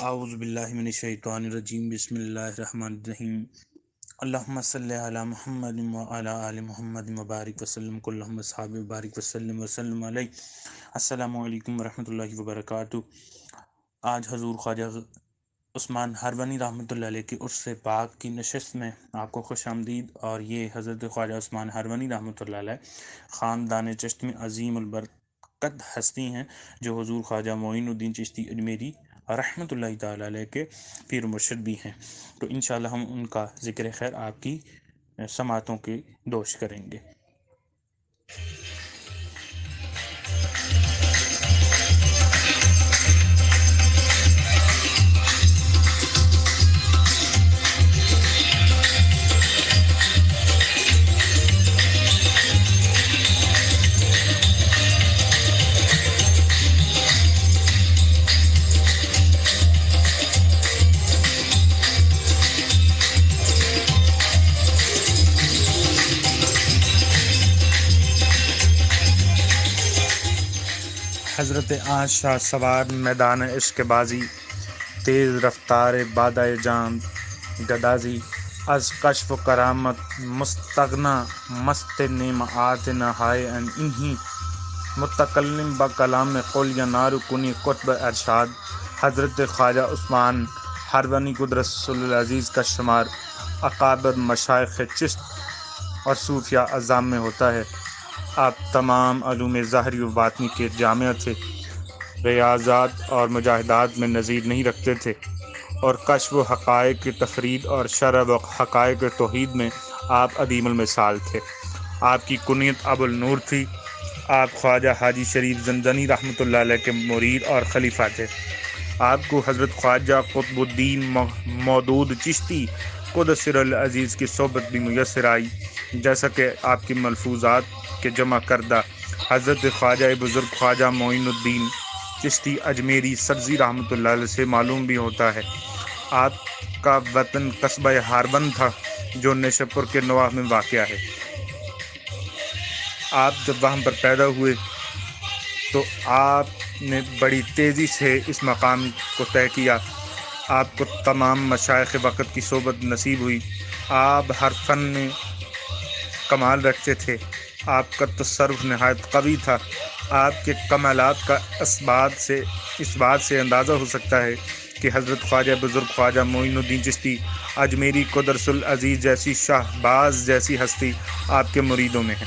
اعوذ باللہ من الشیطان الرجیم، بسم اللہ الرحمن الرحیم۔ اللہم صلی علی محمد وعلی آل محمد مبارک وسلم، اللہم اصحاب مبارک وسلم علیہ۔ السلام علیکم ورحمۃ اللہ وبرکاتہ۔ آج حضور خواجہ عثمان ہرونی رحمۃ اللہ علیہ کی عرس پاک کی نشست میں آپ کو خوش آمدید۔ اور یہ حضرت خواجہ عثمان ہرونی رحمۃ اللہ علیہ خاندان چشتی میں عظیم البرکت ہستی ہیں، جو حضور خواجہ معین الدین چشتی اجمیری رحمۃ اللہ تعالیٰ علیہ کے پیر مرشد بھی ہیں۔ تو انشاءاللہ ہم ان کا ذکر خیر آپ کی سماعتوں کے دوش کریں گے۔ حضرت آج شاہ سوار میدان عشق بازی، تیز رفتار بادۂ جان گدازی، از کشف و کرامت مستغنا، مست نعمات نہائے انہی، متکلم با کلام قل ینار کنی قطب ارشاد۔ حضرت خواجہ عثمان ہرونی قدس العزیز کا شمار اکابر مشائخ چشت اور صوفیاء اعظام میں ہوتا ہے۔ آپ تمام علوم ظاہری و باطنی کے جامع تھے، ریاضات اور مجاہدات میں نظیر نہیں رکھتے تھے، اور کشف و حقائق کی تفرید اور شرح و حقائق توحید میں آپ عدیم المثال تھے۔ آپ کی کنیت ابو النور تھی۔ آپ خواجہ حاجی شریف زندانی رحمۃ اللہ علیہ کے مرید اور خلیفہ تھے۔ آپ کو حضرت خواجہ قطب الدین مودود چشتی قدس سر العزیز کی صحبت بھی میسر آئی، جیسا کہ آپ کی ملفوظات کے جمع کردہ حضرت خواجہ بزرگ خواجہ معین الدین چشتی اجمیری سبزی رحمۃ اللہ علیہ سے معلوم بھی ہوتا ہے۔ آپ کا وطن قصبہ ہاربند تھا، جو نیشاپور کے نواح میں واقع ہے۔ آپ جب وہاں پر پیدا ہوئے تو آپ نے بڑی تیزی سے اس مقام کو طے کیا۔ آپ کو تمام مشائخ وقت کی صحبت نصیب ہوئی۔ آپ ہر فن میں کمال رکھتے تھے۔ آپ کا تصرف نہایت قوی تھا۔ آپ کے کمالات کا اس بات سے اندازہ ہو سکتا ہے کہ حضرت خواجہ بزرگ خواجہ معین الدین چشتی اجمیری قدس العزیز جیسی شاہباز جیسی ہستی آپ کے مریدوں میں ہے۔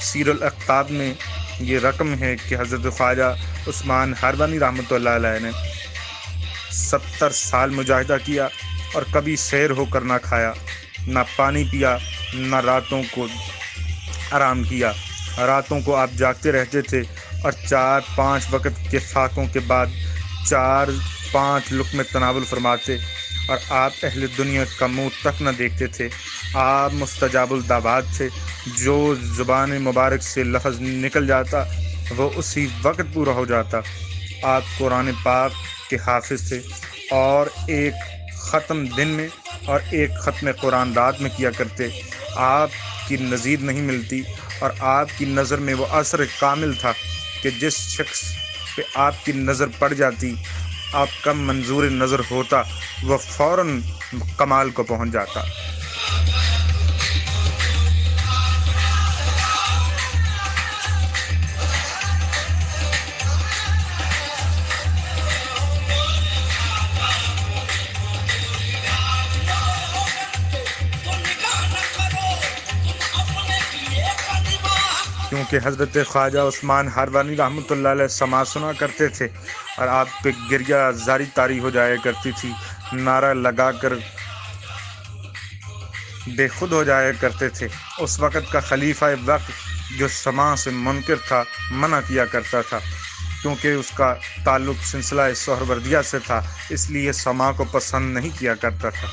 سیر الاقطاب میں یہ رقم ہے کہ حضرت خواجہ عثمان ہرونی رحمۃ اللہ علیہ نے 70 سال مجاہدہ کیا، اور کبھی سیر ہو کر نہ کھایا، نہ پانی پیا، نہ راتوں کو آرام کیا۔ راتوں کو آپ جاگتے رہتے تھے، اور 4-5 وقت کے فاقوں کے بعد 4-5 لقمے تناول فرماتے، اور آپ اہل دنیا کا منہ تک نہ دیکھتے تھے۔ آپ مستجاب الدعوات تھے۔ جو زبان مبارک سے لفظ نکل جاتا وہ اسی وقت پورا ہو جاتا۔ آپ قرآن پاک کے حافظ تھے، اور ایک ختم دن میں اور ایک ختم قرآن رات میں کیا کرتے۔ آپ کی نظیر نہیں ملتی، اور آپ کی نظر میں وہ اثر کامل تھا کہ جس شخص پہ آپ کی نظر پڑ جاتی، آپ کا منظور نظر ہوتا، وہ فوراً کمال کو پہنچ جاتا۔ کیونکہ حضرت خواجہ عثمان ہرونی رحمۃ اللہ علیہ سما سنا کرتے تھے، اور آپ پہ گریہ زاری طاری ہو جایا کرتی تھی، نعرہ لگا کر بے خود ہو جایا کرتے تھے۔ اس وقت کا خلیفہ وقت جو سما سے منکر تھا، منع کیا کرتا تھا، کیونکہ اس کا تعلق سلسلہ سہروردیہ سے تھا، اس لیے سما کو پسند نہیں کیا کرتا تھا۔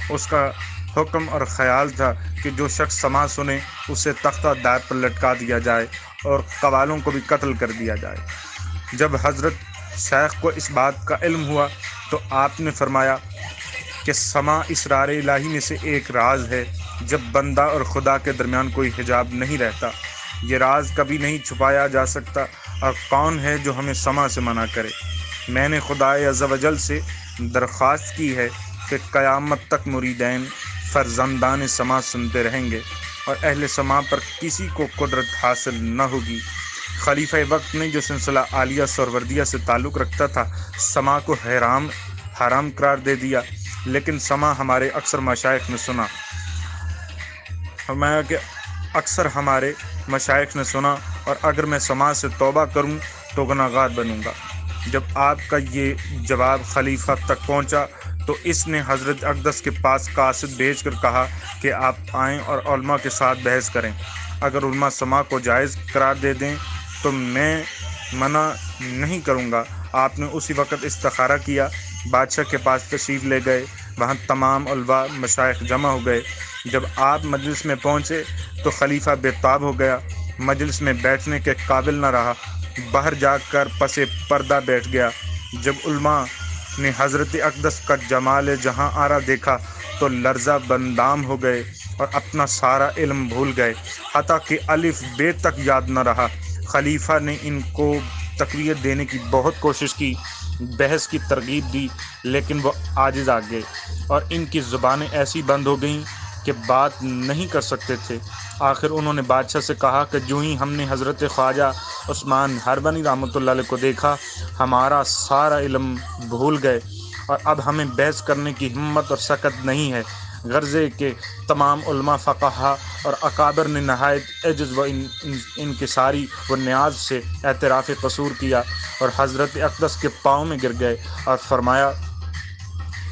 اس کا حکم اور خیال تھا کہ جو شخص سما سنے اسے تختہ دار پر لٹکا دیا جائے، اور قوالوں کو بھی قتل کر دیا جائے۔ جب حضرت شیخ کو اس بات کا علم ہوا تو آپ نے فرمایا کہ سما اسرار الہی میں سے ایک راز ہے، جب بندہ اور خدا کے درمیان کوئی حجاب نہیں رہتا۔ یہ راز کبھی نہیں چھپایا جا سکتا، اور کون ہے جو ہمیں سما سے منع کرے؟ میں نے خدائے عز و جل سے درخواست کی ہے کہ قیامت تک مریدین فرزندان سما سنتے رہیں گے اور اہل سما پر کسی کو قدرت حاصل نہ ہوگی۔ خلیفہ وقت نے جو سلسلہ عالیہ سہروردیہ سے تعلق رکھتا تھا سما کو حرام قرار دے دیا، لیکن سما ہمارے اکثر مشائخ نے سنا۔ فرمایا کہ اکثر ہمارے مشائخ نے سنا اور اگر میں سما سے توبہ کروں تو گناہگار بنوں گا۔ جب آپ کا یہ جواب خلیفہ تک پہنچا تو اس نے حضرت اقدس کے پاس قاصد بھیج کر کہا کہ آپ آئیں اور علماء کے ساتھ بحث کریں۔ اگر علماء سما کو جائز قرار دے دیں تو میں منع نہیں کروں گا۔ آپ نے اسی وقت استخارہ کیا، بادشاہ کے پاس تشریف لے گئے، وہاں تمام علماء مشائخ جمع ہو گئے۔ جب آپ مجلس میں پہنچے تو خلیفہ بے تاب ہو گیا، مجلس میں بیٹھنے کے قابل نہ رہا، باہر جا کر پس پردہ بیٹھ گیا۔ جب علماء نے حضرت اقدس کا جمال جہاں آرا دیکھا تو لرزہ بندام ہو گئے اور اپنا سارا علم بھول گئے، حتیٰ کہ الف بے تک یاد نہ رہا۔ خلیفہ نے ان کو تقویت دینے کی بہت کوشش کی، بحث کی ترغیب دی، لیکن وہ عاجز آ گئے اور ان کی زبانیں ایسی بند ہو گئیں کہ بات نہیں کر سکتے تھے۔ آخر انہوں نے بادشاہ سے کہا کہ جو ہی ہم نے حضرت خواجہ عثمان ہربنی رحمۃ اللہ علیہ کو دیکھا ہمارا سارا علم بھول گئے اور اب ہمیں بحث کرنے کی ہمت اور سکت نہیں ہے۔ غرضے کہ تمام علماء فقہا اور اکابر نے نہایت عجز و انکساری و نیاز سے اعتراف قصور کیا اور حضرت اقدس کے پاؤں میں گر گئے اور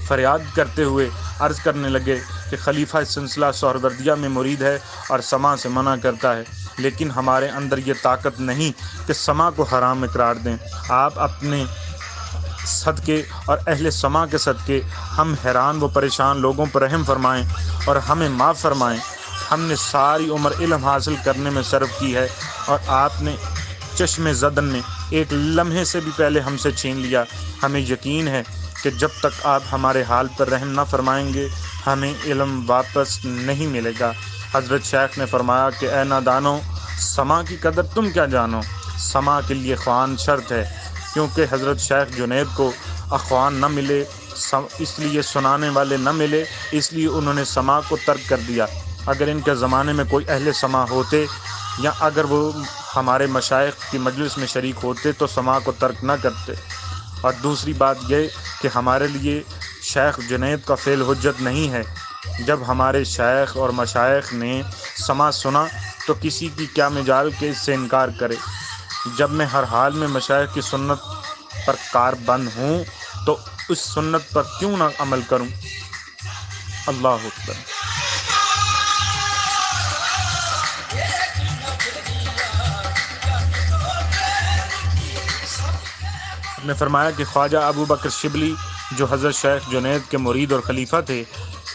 فریاد کرتے ہوئے عرض کرنے لگے کہ خلیفہ اس سلسلہ سہروردیہ میں مرید ہے اور سما سے منع کرتا ہے، لیکن ہمارے اندر یہ طاقت نہیں کہ سما کو حرام قرار دیں۔ آپ اپنے صدقے اور اہل سما کے صدقے ہم حیران و پریشان لوگوں پر رحم فرمائیں اور ہمیں معاف فرمائیں۔ ہم نے ساری عمر علم حاصل کرنے میں صرف کی ہے اور آپ نے چشم زدن نے ایک لمحے سے بھی پہلے ہم سے چھین لیا۔ ہمیں یقین ہے کہ جب تک آپ ہمارے حال پر رحم نہ فرمائیں گے ہمیں علم واپس نہیں ملے گا۔ حضرت شیخ نے فرمایا کہ اے نادانو، سما کی قدر تم کیا جانو؟ سما کے لیے خوان شرط ہے، کیونکہ حضرت شیخ جنید کو اخوان نہ ملے، اس لیے سنانے والے نہ ملے، اس لیے انہوں نے سما کو ترک کر دیا۔ اگر ان کے زمانے میں کوئی اہل سما ہوتے یا اگر وہ ہمارے مشائخ کی مجلس میں شریک ہوتے تو سما کو ترک نہ کرتے۔ اور دوسری بات یہ کہ ہمارے لیے شیخ جنید کا فعل حجت نہیں ہے۔ جب ہمارے شیخ اور مشائخ نے سما سنا تو کسی کی کیا مجال کہ اس سے انکار کرے۔ جب میں ہر حال میں مشائخ کی سنت پر کار بند ہوں تو اس سنت پر کیوں نہ عمل کروں؟ اللہ اکبر۔ نے فرمایا کہ خواجہ ابو بکر شبلی جو حضرت شیخ جنید کے مرید اور خلیفہ تھے،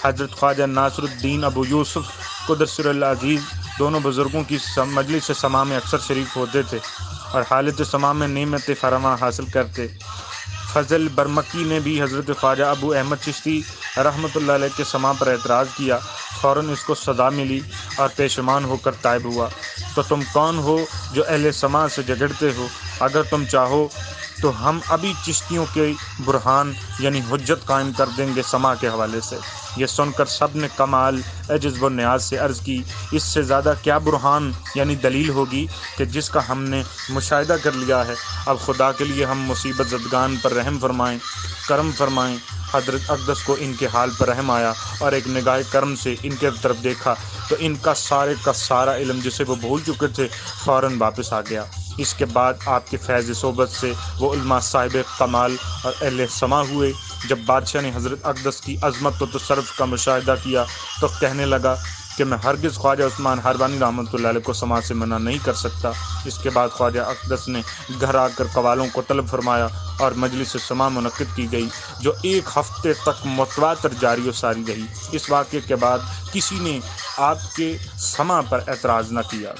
حضرت خواجہ ناصر الدین ابو یوسف قدس سر العزیز دونوں بزرگوں کی مجلس سما میں اکثر شریک ہوتے تھے اور حالت سما میں نعمت فراواں حاصل کرتے۔ فضل برمکی نے بھی حضرت خواجہ ابو احمد چشتی رحمۃ اللہ علیہ کے سما پر اعتراض کیا، فوراً اس کو سزا ملی اور پیشمان ہو کر تائب ہوا۔ تو تم کون ہو جو اہل سما سے جھگڑتے ہو؟ اگر تم چاہو تو ہم ابھی چشتیوں کے برہان یعنی حجت قائم کر دیں گے سما کے حوالے سے۔ یہ سن کر سب نے کمال عجز و نیاز سے عرض کی، اس سے زیادہ کیا برہان یعنی دلیل ہوگی کہ جس کا ہم نے مشاہدہ کر لیا ہے۔ اب خدا کے لیے ہم مصیبت زدگان پر رحم فرمائیں، کرم فرمائیں۔ حضرت اقدس کو ان کے حال پر رحم آیا اور ایک نگاہ کرم سے ان کے طرف دیکھا تو ان کا سارا علم جسے وہ بھول چکے تھے فوراً واپس آ گیا۔ اس کے بعد آپ کے فیض صحبت سے وہ علماء صاحب کمال اور اہل سما ہوئے۔ جب بادشاہ نے حضرت اقدس کی عظمت و تصرف کا مشاہدہ کیا تو کہنے لگا کہ میں ہرگز خواجہ عثمان ہربانی رحمۃ اللہ علیہ کو سما سے منع نہیں کر سکتا۔ اس کے بعد خواجہ اقدس نے گھر آ کر قوالوں کو طلب فرمایا اور مجلس سما منعقد کی گئی جو 1 ہفتے تک متواتر جاری و ساری رہی۔ اس واقعے کے بعد کسی نے آپ کے سما پر اعتراض نہ کیا۔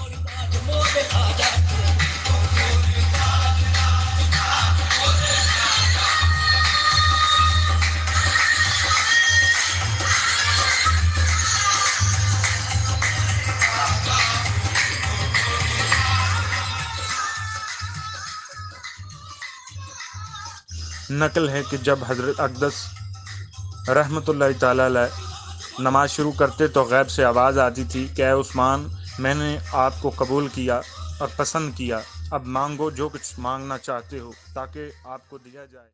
نقل ہے کہ جب حضرت اقدس رحمۃ اللہ تعالی علیہ نماز شروع کرتے تو غیب سے آواز آتی تھی کہ اے عثمان، میں نے آپ کو قبول کیا اور پسند کیا، اب مانگو جو کچھ مانگنا چاہتے ہو تاکہ آپ کو دیا جائے۔